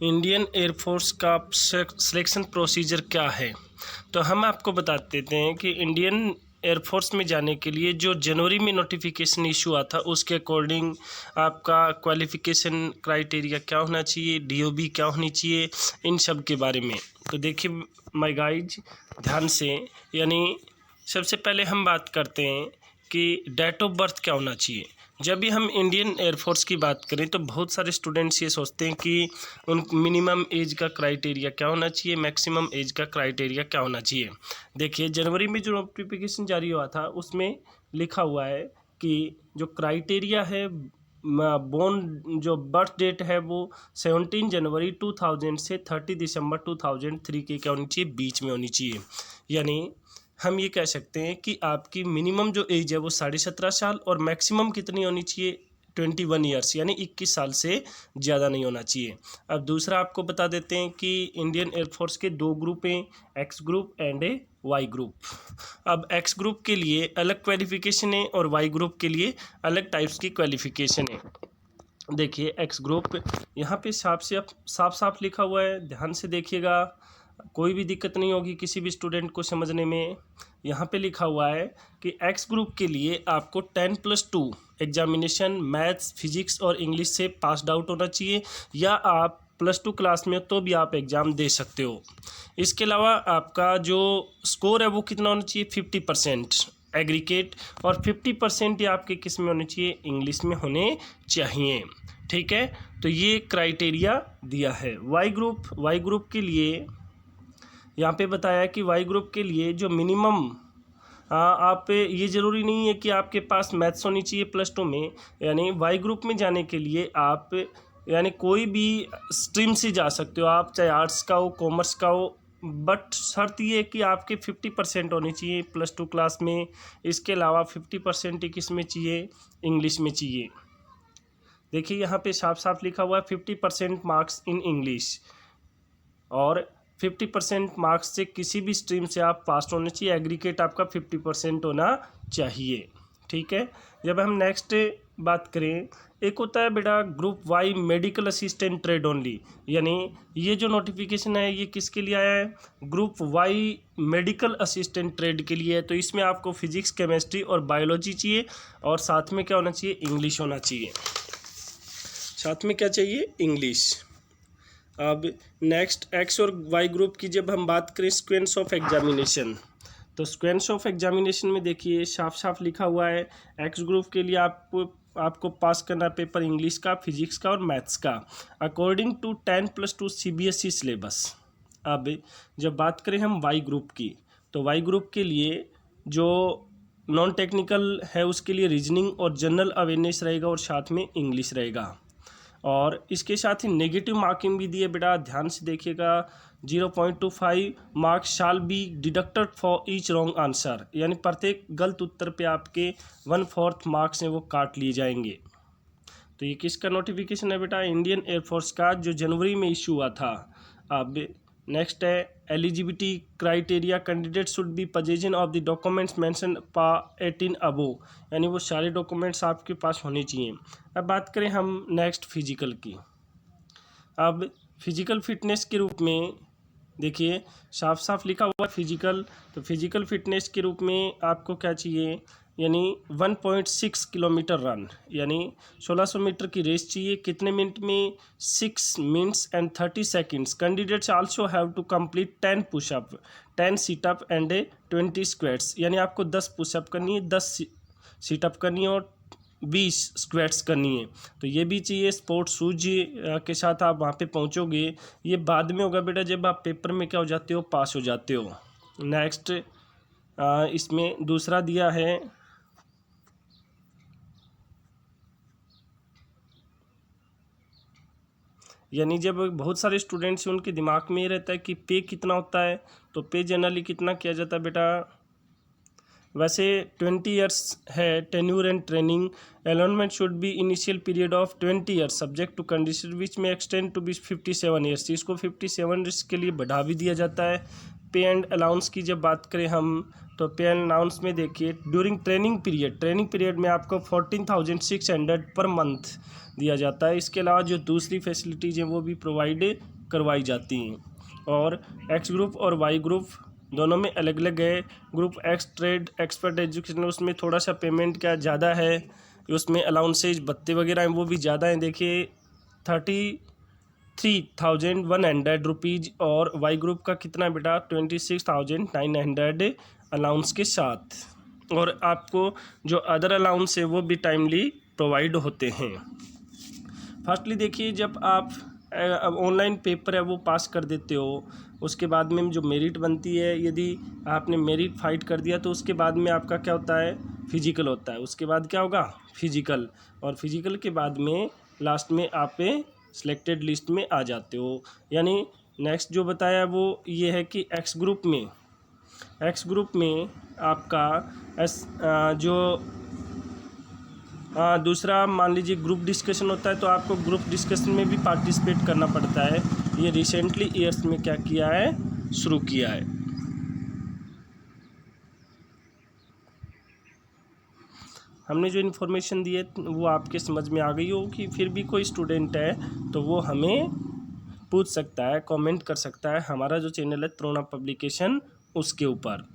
Indian air force का selection procedure क्या है। तो हम आपको बता देते हैं कि इंडियन एयरफोर्स में जाने के लिए जो जनवरी में नोटिफिकेशन इशू हुआ था उसके अकॉर्डिंग आपका क्वालिफ़िकेशन क्राइटेरिया क्या होना चाहिए, डीओबी क्या होनी चाहिए, इन सब के बारे में। तो देखिए माय गाइज ध्यान से, यानी सबसे पहले हम बात करते हैं कि डेट ऑफ बर्थ क्या होना चाहिए। जब भी हम इंडियन एयरफोर्स की बात करें तो बहुत सारे स्टूडेंट्स ये सोचते हैं कि उन मिनिमम एज का क्राइटेरिया क्या होना चाहिए, मैक्सिमम एज का क्राइटेरिया क्या होना चाहिए। देखिए जनवरी में जो नोटिफिकेशन जारी हुआ था उसमें लिखा हुआ है कि जो क्राइटेरिया है बोर्न जो बर्थ डेट है वो 17 जनवरी 2000 से 30 दिसंबर 2003 के क्या होनी चाहिए, बीच में होनी चाहिए। यानी हम ये कह सकते हैं कि आपकी मिनिमम जो एज है वो 17.5 साल और मैक्सिमम कितनी होनी चाहिए, 21 ईयर्स, यानी 21 साल से ज़्यादा नहीं होना चाहिए। अब दूसरा आपको बता देते हैं कि इंडियन एयरफोर्स के दो ग्रुप हैं, x group and a y group. अब एक्स ग्रुप के लिए अलग क्वालिफिकेशन है और वाई ग्रुप के लिए अलग टाइप्स की क्वालिफिकेशन है। देखिए एक्स ग्रुप यहाँ पे साफ साफ लिखा हुआ है, ध्यान से देखिएगा, कोई भी दिक्कत नहीं होगी किसी भी स्टूडेंट को समझने में। यहाँ पे लिखा हुआ है कि एक्स ग्रुप के लिए आपको 10+2 एग्जामिनेशन मैथ्स, फिजिक्स और इंग्लिश से पास्ड आउट होना चाहिए, या आप +2 क्लास में हो तो भी आप एग्ज़ाम दे सकते हो। इसके अलावा आपका जो स्कोर है वो कितना होना चाहिए, 50% एग्रीगेट, और 50% ये आपके किस में होने चाहिए, इंग्लिश में होने चाहिए। ठीक है, तो ये क्राइटेरिया दिया है। वाई ग्रुप के लिए यहाँ पे बताया कि वाई ग्रुप के लिए जो मिनिमम आप ये ज़रूरी नहीं है कि आपके पास मैथ्स होनी चाहिए +2 में, यानी वाई ग्रुप में जाने के लिए आप यानी कोई भी स्ट्रीम से जा सकते हो आप, चाहे आर्ट्स का हो, कॉमर्स का हो, बट शर्त ये है कि आपके 50% होनी चाहिए +2 क्लास में। इसके अलावा 50% ही किस में चाहिए, इंग्लिश में चाहिए। देखिए यहाँ पे साफ साफ लिखा हुआ है 50% मार्क्स इन इंग्लिश, और 50% मार्क्स से किसी भी स्ट्रीम से आप पास होने चाहिए, एग्रीगेट आपका 50% होना चाहिए। ठीक है, जब हम नेक्स्ट बात करें, एक होता है बेटा group y medical assistant trade only, यानी ये जो नोटिफिकेशन है ये किसके लिए आया है, group y medical assistant trade के लिए है। तो इसमें आपको फिजिक्स, केमिस्ट्री और बायोलॉजी चाहिए, और साथ में क्या होना चाहिए, इंग्लिश होना चाहिए। साथ में क्या चाहिए, इंग्लिश। अब नेक्स्ट एक्स और वाई ग्रुप की जब हम बात करें सीक्वेंस ऑफ एग्जामिनेशन, तो सीक्वेंस ऑफ एग्जामिनेशन में देखिए साफ साफ लिखा हुआ है एक्स ग्रुप के लिए आपको पास करना पेपर इंग्लिश का, फिजिक्स का और मैथ्स का, अकॉर्डिंग टू 10+2 CBSE सिलेबस। अब जब बात करें हम वाई ग्रुप की, तो वाई ग्रुप के लिए जो नॉन टेक्निकल है उसके लिए रीजनिंग और जनरल अवेयरनेस रहेगा, और साथ में इंग्लिश रहेगा। और इसके साथ ही नेगेटिव मार्किंग भी दी है बेटा, ध्यान से देखिएगा। 0.25 marks shall be deducted for each wrong answer, यानी प्रत्येक गलत उत्तर पे आपके 1/4 मार्क्स हैं वो काट लिए जाएंगे। तो ये किसका नोटिफिकेशन है बेटा, इंडियन एयरफोर्स का, जो जनवरी में इशू हुआ था। अब नेक्स्ट है eligibility criteria, candidate should be possession of the documents mention पा 18 अबो, यानी वो सारे डॉक्यूमेंट्स आपके पास होने चाहिए। अब बात करें हम नेक्स्ट फिजिकल की। अब फिजिकल फिटनेस के रूप में देखिए साफ साफ लिखा हुआ है फिजिकल, तो फिजिकल फिटनेस के रूप में आपको क्या चाहिए, यानी 1.6 किलोमीटर रन, यानी 1600 मीटर की रेस चाहिए, कितने मिनट में, 6 minutes and 30 seconds. Candidates also have to complete 10 pushup, 10 situp and 20 squats, यानी आपको 10 पुशअप करनी है, 10 सीटअप करनी है और 20 स्क्वाट्स करनी है। तो ये भी चाहिए। स्पोर्ट्स शूज के साथ आप वहाँ पे पहुँचोगे, ये बाद में होगा बेटा जब आप पेपर में क्या हो जाते हो, पास हो जाते हो। नेक्स्ट इसमें दूसरा दिया है यानी जब बहुत सारे स्टूडेंट्स हैं उनके दिमाग में ये रहता है कि पे कितना होता है, तो पे जनरली कितना किया जाता है बेटा, वैसे 20 ईयर्स है tenure and training, allotment should be initial period of 20 years subject to condition which में एक्सटेंड टू बी 57 ईयर्स। इसको 57 ईयर्स के लिए बढ़ा भी दिया जाता है। पे एंड अलाउंस की जब बात करें हम, तो पे एंड अलाउंस में देखिए ड्यूरिंग ट्रेनिंग पीरियड में आपको 14,600 पर मंथ दिया जाता है। इसके अलावा जो दूसरी फैसिलिटीज़ हैं वो भी प्रोवाइड करवाई जाती हैं। और एक्स ग्रुप और वाई ग्रुप दोनों में अलग अलग है। Group x trade expert education, उसमें थोड़ा सा पेमेंट क्या ज़्यादा है, उसमें अलाउंसेज भत्ते वगैरह हैं वो भी ज़्यादा हैं। देखिए 33,100 रुपीज़, और वाई ग्रुप का कितना बेटा 26,900 अलाउंस के साथ। और आपको जो अदर अलाउंस है वो भी टाइमली प्रोवाइड होते हैं। फर्स्टली देखिए, जब आप ऑनलाइन पेपर है वो पास कर देते हो, उसके बाद में जो मेरिट बनती है, यदि आपने मेरिट फाइट कर दिया तो उसके बाद में आपका क्या होता है, फिजिकल होता है। उसके बाद क्या होगा, फिजिकल, और फिजिकल के बाद में लास्ट में आप सिलेक्टेड लिस्ट में आ जाते हो। यानी नेक्स्ट जो बताया वो ये है कि एक्स ग्रुप में आपका दूसरा मान लीजिए ग्रुप डिस्कशन होता है, तो आपको ग्रुप डिस्कशन में भी पार्टिसिपेट करना पड़ता है। ये रिसेंटली ईयर्स में क्या किया है, शुरू किया है। हमने जो इन्फॉर्मेशन दी है वो आपके समझ में आ गई होगी। फिर भी कोई स्टूडेंट है तो वो हमें पूछ सकता है, कमेंट कर सकता है, हमारा जो चैनल है तरुणा पब्लिकेशन, उसके ऊपर।